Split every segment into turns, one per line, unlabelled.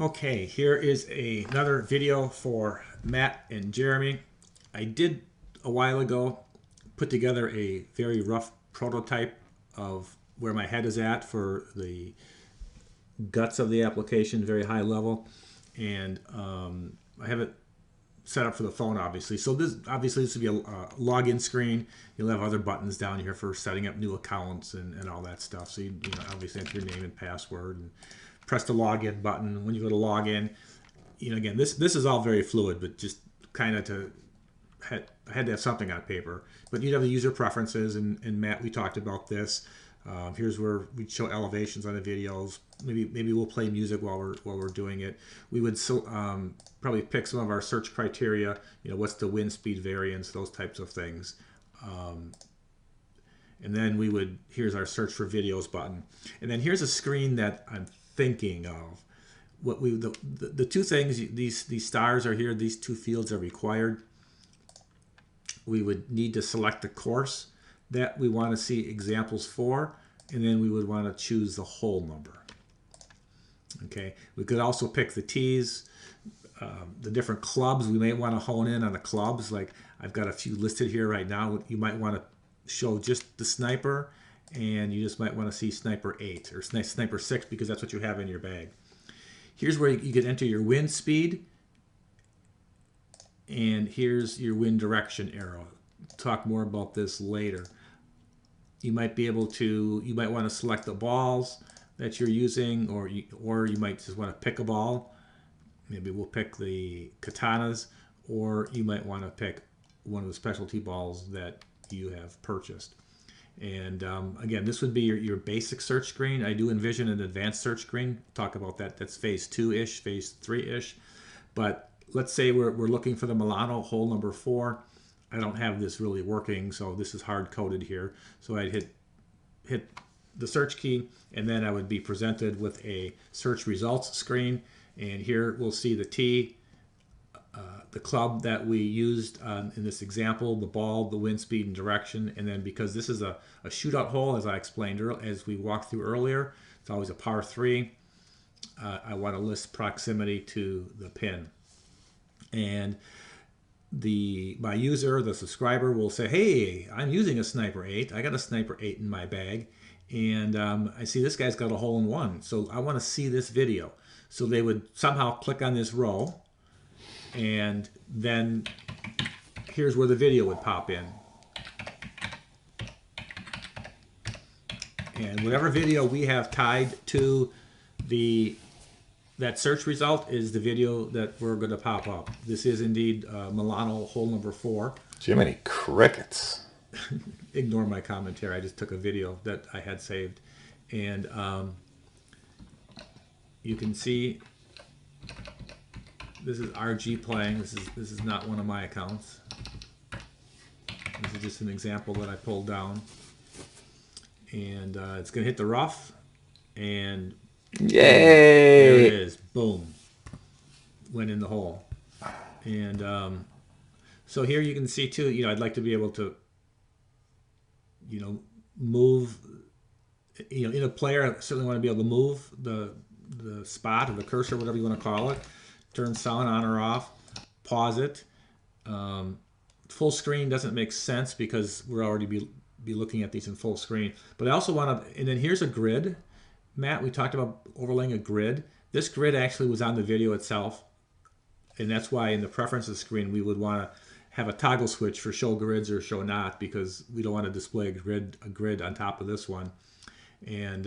Okay, here is another video for Matt and Jeremy. I did a while ago put together a very rough prototype of where my head is at for the guts of the application, very high level, and I have it set up for the phone, obviously. So this will be a login screen. You'll have other buttons down here for setting up new accounts and all that stuff. So you obviously enter your name and password and press the login button. When you go to login, again, this is all very fluid, but just kind of I had to have something on paper. But you'd have the user preferences, and Matt, we talked about this. Here's where we show elevations on the videos. Maybe we'll play music while we're doing it. We would probably pick some of our search criteria. What's the wind speed variance, those types of things. And then here's our search for videos button. And then here's a screen that I'm thinking of. The two things, these stars are here. These two fields are required. We would need to select the course that we want to see examples for, and then we would want to choose the whole number. Okay, we could also pick the T's, the different clubs. We may want to hone in on the clubs. Like I've got a few listed here right now. You might want to show just the sniper, and you just might want to see sniper 8 or sniper 6 because that's what you have in your bag. Here's where you can enter your wind speed, and here's your wind direction arrow. Talk more about this later. You might want to select the balls that you're using, or you might just want to pick a ball. Maybe we'll pick the katanas, or you might want to pick one of the specialty balls that you have purchased. And again, this would be your basic search screen. I do envision an advanced search screen. Talk about that. That's phase 2-ish, phase 3-ish. But let's say we're looking for the Milano hole number 4. I don't have this really working, so this is hard coded here. So I'd hit the search key, and then I would be presented with a search results screen. And here we'll see the T, the club that we used in this example, the ball, the wind speed and direction. And then because this is a shootout hole, as I explained as we walked through earlier, it's always a par 3. I want to list proximity to the pin. And my user, the subscriber, will say, hey, I'm using a sniper 8. I got a sniper 8 in my bag, and I see this guy's got a hole in 1, so I want to see this video. So they would somehow click on this row, and then here's where the video would pop in. And whatever video we have tied to that search result is the video that we're going to pop up. This is indeed Milano hole number 4.
Jiminy crickets.
Ignore my commentary. I just took a video that I had saved. And you can see this is RG playing. This is not one of my accounts. This is just an example that I pulled down. And it's going to hit the rough. And
yay!
There it is. Boom. Went in the hole. And so here you can see too, I'd like to be able to, move, in a player, I certainly want to be able to move the spot or the cursor, whatever you want to call it. Turn sound on or off. Pause it. Full screen doesn't make sense because we're already be looking at these in full screen. But I also want to, and then here's a grid. Matt, we talked about overlaying a grid. This grid actually was on the video itself, and that's why in the preferences screen we would want to have a toggle switch for show grids or show not, because we don't want to display a grid on top of this one. And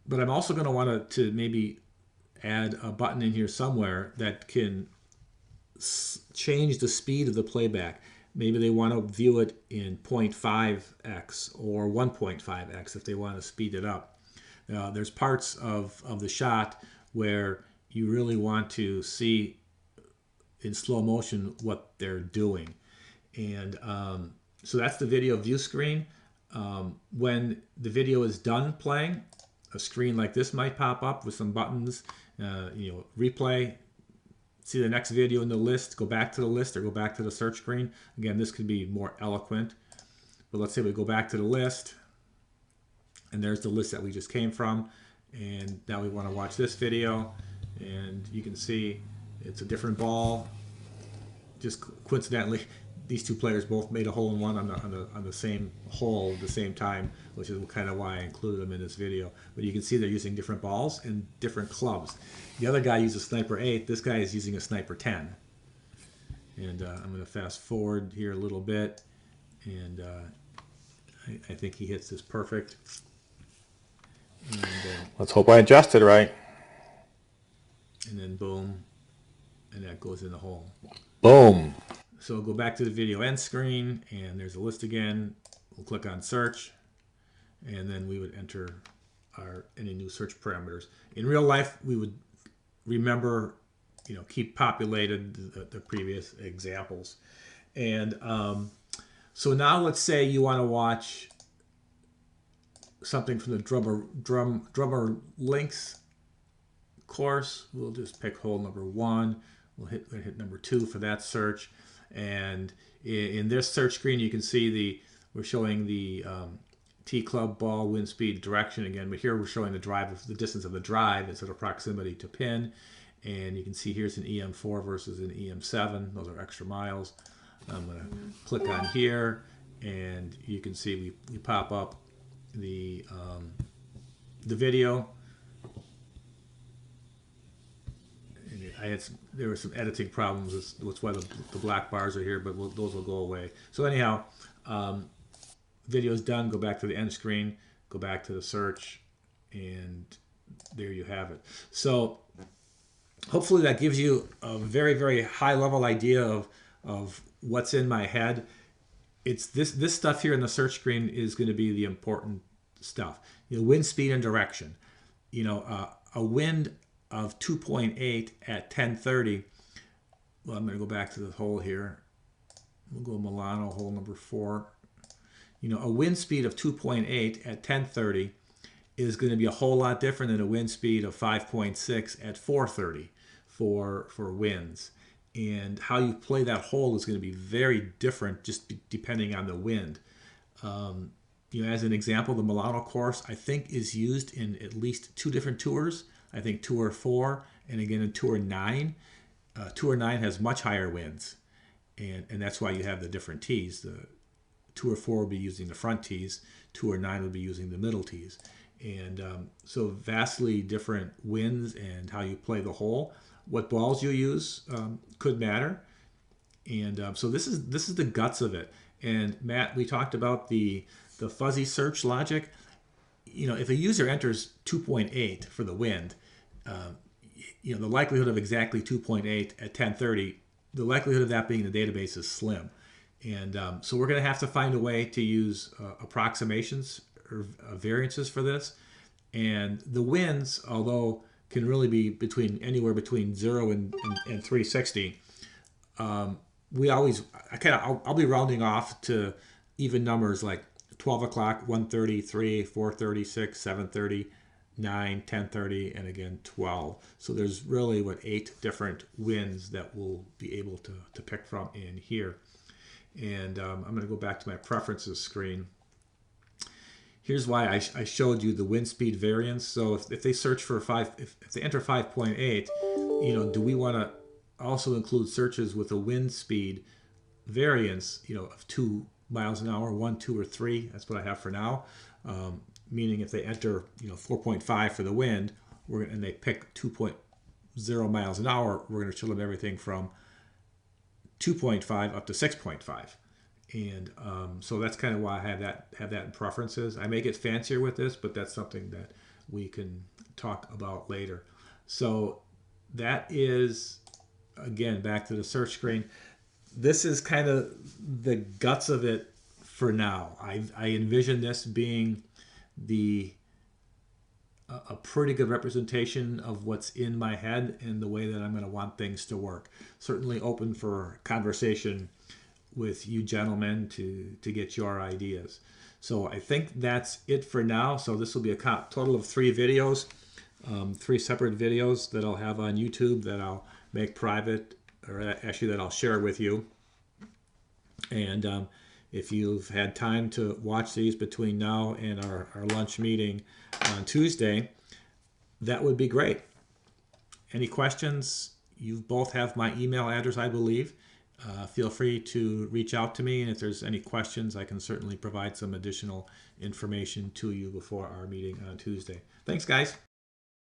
but I'm also going to want to maybe add a button in here somewhere that can change the speed of the playback. Maybe they want to view it in 0.5x or 1.5x if they want to speed it up. There's parts of the shot where you really want to see in slow motion what they're doing. And so that's the video view screen. When the video is done playing, a screen like this might pop up with some buttons, replay, see the next video in the list, go back to the list or go back to the search screen. Again, this could be more eloquent, but let's say we go back to the list, and there's the list that we just came from, And now we want to watch this video, and you can see it's a different ball. Just coincidentally, these two players both made a hole-in-one on the same hole at the same time, which is kind of why I included them in this video. But you can see they're using different balls and different clubs. The other guy used a Sniper 8. This guy is using a Sniper 10. And I'm going to fast forward here a little bit, and I think he hits this perfect. And,
Let's hope I adjusted right.
and then boom, and that goes in the hole.
Boom.
So go back to the video end screen, and there's a list again. We'll click on search, and then we would enter any new search parameters. In real life, we would remember, keep populated the previous examples. And so now let's say you want to watch something from the drummer links course. We'll just pick hole number 1. We'll hit number 2 for that search. And in this search screen, you can see we're showing the T club ball wind speed direction again, but here we're showing the distance of the drive instead of proximity to pin. And you can see here's an EM4 versus an EM7. Those are extra miles. I'm going to click on here, and you can see we pop up the video. There were some editing problems. That's why the black bars are here, but those will go away. So anyhow, video's done. Go back to the end screen. Go back to the search, and there you have it. So hopefully that gives you a very, very high-level idea of what's in my head. It's this stuff here in the search screen is going to be the important stuff. Wind speed and direction. A wind of 2.8 at 10:30. Well, I'm going to go back to the hole here. We'll go Milano, hole number 4. A wind speed of 2.8 at 10:30 is going to be a whole lot different than a wind speed of 5.6 at 4:30 for winds. And how you play that hole is going to be very different just depending on the wind. As an example, the Milano course, I think, is used in at least 2 different tours. I think Tour 4 and again in Tour 9. Tour 9 has much higher winds, and that's why you have the different tees. The Tour 4 will be using the front tees. Tour 9 will be using the middle tees. And so vastly different winds and how you play the hole. What balls you use could matter. And so this is the guts of it. And Matt, we talked about the fuzzy search logic. If a user enters 2.8 for the wind, the likelihood of exactly 2.8 at 10:30, the likelihood of that being in the database is slim. And so we're going to have to find a way to use approximations or variances for this. And the winds, although can really be anywhere between 0 and 360, I'll be rounding off to even numbers like 12 o'clock, 1:30, 3, 4:30, 6, 7:30, 9, 10:30, and again 12. So there's really 8 different winds that we'll be able to pick from in here. And I'm going to go back to my preferences screen. Here's why I showed you the wind speed variance. So if they search for if they enter 5.8, do we want to also include searches with a wind speed variance, of 2 miles an hour, 1, 2, or 3? That's what I have for now. Meaning if they enter, 4.5 for the wind, and they pick 2.0 miles an hour, we're going to show them everything from 2.5 up to 6.5. And so that's kind of why I have that in preferences. I may get fancier with this, but that's something that we can talk about later. So that is, again, back to the search screen. This is kind of the guts of it for now. I envision this being a pretty good representation of what's in my head and the way that I'm going to want things to work. Certainly open for conversation with you gentlemen to get your ideas. So I think that's it for now. So this will be a total of 3 videos, 3 separate videos that I'll have on YouTube that I'll make private, or actually that I'll share with you. And if you've had time to watch these between now and our lunch meeting on Tuesday, that would be great. Any questions? You both have my email address, I believe. Feel free to reach out to me, and if there's any questions, I can certainly provide some additional information to you before our meeting on Tuesday. Thanks, guys.